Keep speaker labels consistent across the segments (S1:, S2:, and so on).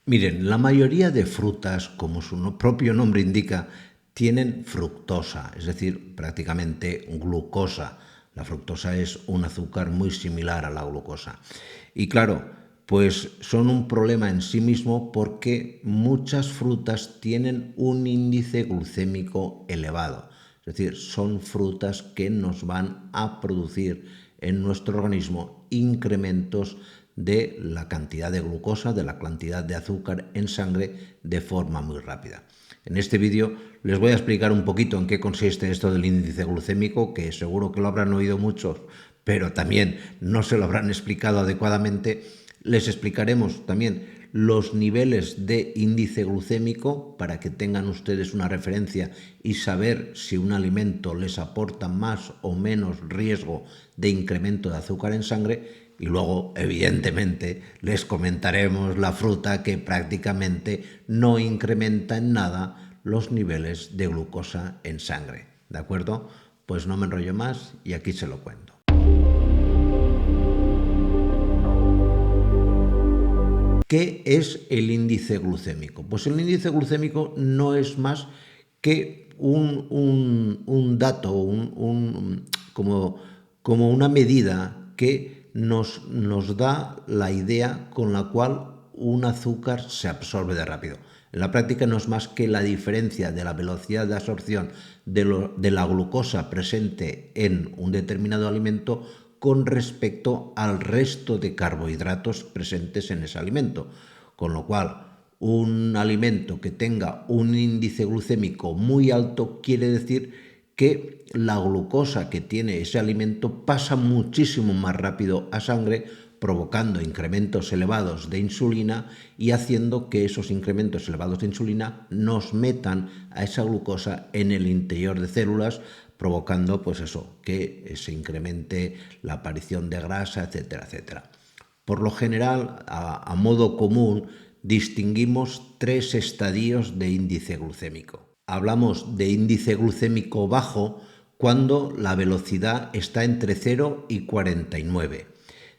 S1: Miren, la mayoría de frutas, como su propio nombre indica, tienen fructosa, es decir, prácticamente glucosa. La fructosa es un azúcar muy similar a la glucosa. Y claro, pues son un problema en sí mismo porque muchas frutas tienen un índice glucémico elevado. Es decir, son frutas que nos van a producir en nuestro organismo incrementos de la cantidad de glucosa, de la cantidad de azúcar en sangre de forma muy rápida. En este vídeo les voy a explicar un poquito en qué consiste esto del índice glucémico, que seguro que lo habrán oído muchos, pero también no se lo habrán explicado adecuadamente. Les explicaremos también los niveles de índice glucémico para que tengan ustedes una referencia y saber si un alimento les aporta más o menos riesgo de incremento de azúcar en sangre. Y luego, evidentemente, les comentaremos la fruta que prácticamente no incrementa en nada los niveles de glucosa en sangre. ¿De acuerdo? Pues no me enrollo más y aquí se lo cuento. ¿Qué es el índice glucémico? Pues el índice glucémico no es más que un dato, como una medida que nos da la idea con la cual un azúcar se absorbe de rápido. En la práctica no es más que la diferencia de la velocidad de absorción de la glucosa presente en un determinado alimento con respecto al resto de carbohidratos presentes en ese alimento. Con lo cual, un alimento que tenga un índice glucémico muy alto quiere decir que la glucosa que tiene ese alimento pasa muchísimo más rápido a sangre, provocando incrementos elevados de insulina y haciendo que esos incrementos elevados de insulina nos metan a esa glucosa en el interior de células, provocando pues eso, que se incremente la aparición de grasa, etcétera, etcétera. Por lo general, a modo común, distinguimos tres estadios de índice glucémico. Hablamos de índice glucémico bajo cuando la velocidad está entre 0 y 49.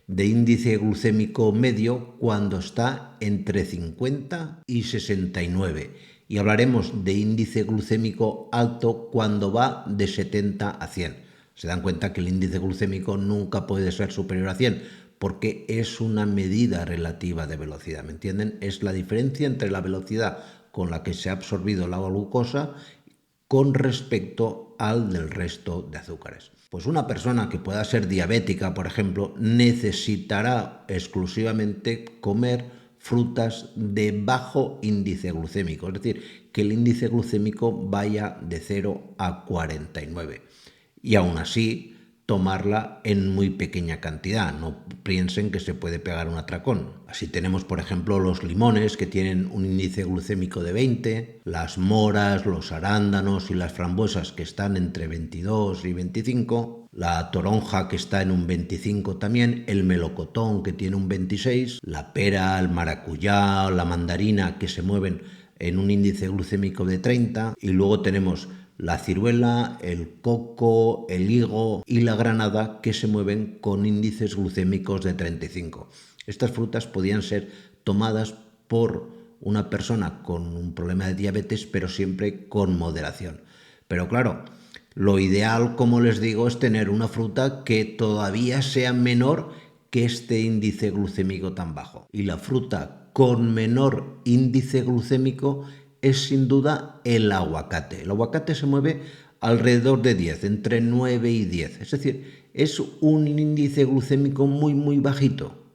S1: De índice glucémico medio cuando está entre 50 y 69. Y hablaremos de índice glucémico alto cuando va de 70 a 100. Se dan cuenta que el índice glucémico nunca puede ser superior a 100 porque es una medida relativa de velocidad, ¿me entienden? Es la diferencia entre la velocidad con la que se ha absorbido la glucosa con respecto al del resto de azúcares. Pues una persona que pueda ser diabética, por ejemplo, necesitará exclusivamente comer frutas de bajo índice glucémico, es decir, que el índice glucémico vaya de 0 a 49. Y aún así, tomarla en muy pequeña cantidad, no piensen que se puede pegar un atracón. Así tenemos, por ejemplo, los limones que tienen un índice glucémico de 20, las moras, los arándanos y las frambuesas que están entre 22 y 25, la toronja que está en un 25 también, el melocotón que tiene un 26, la pera, el maracuyá, la mandarina que se mueven en un índice glucémico de 30 y luego tenemos la ciruela, el coco, el higo y la granada que se mueven con índices glucémicos de 35. Estas frutas podían ser tomadas por una persona con un problema de diabetes, pero siempre con moderación. Pero claro, lo ideal, como les digo, es tener una fruta que todavía sea menor que este índice glucémico tan bajo. Y la fruta con menor índice glucémico es sin duda el aguacate. El aguacate se mueve alrededor de 10, entre 9 y 10. Es decir, es un índice glucémico muy, muy bajito.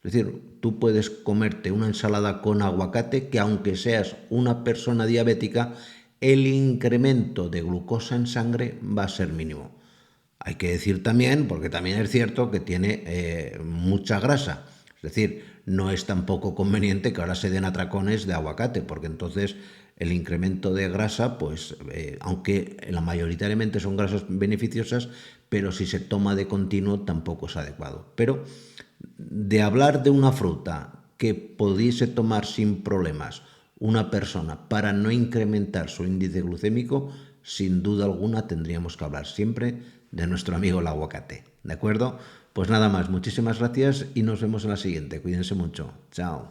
S1: Es decir, tú puedes comerte una ensalada con aguacate que aunque seas una persona diabética, el incremento de glucosa en sangre va a ser mínimo. Hay que decir también, porque también es cierto que tiene mucha grasa. Es decir, no es tampoco conveniente que ahora se den atracones de aguacate, porque entonces el incremento de grasa, pues aunque mayoritariamente son grasas beneficiosas, pero si se toma de continuo tampoco es adecuado. Pero de hablar de una fruta que pudiese tomar sin problemas una persona para no incrementar su índice glucémico, sin duda alguna tendríamos que hablar siempre de nuestro amigo el aguacate. ¿De acuerdo? Pues nada más, muchísimas gracias y nos vemos en la siguiente. Cuídense mucho. Chao.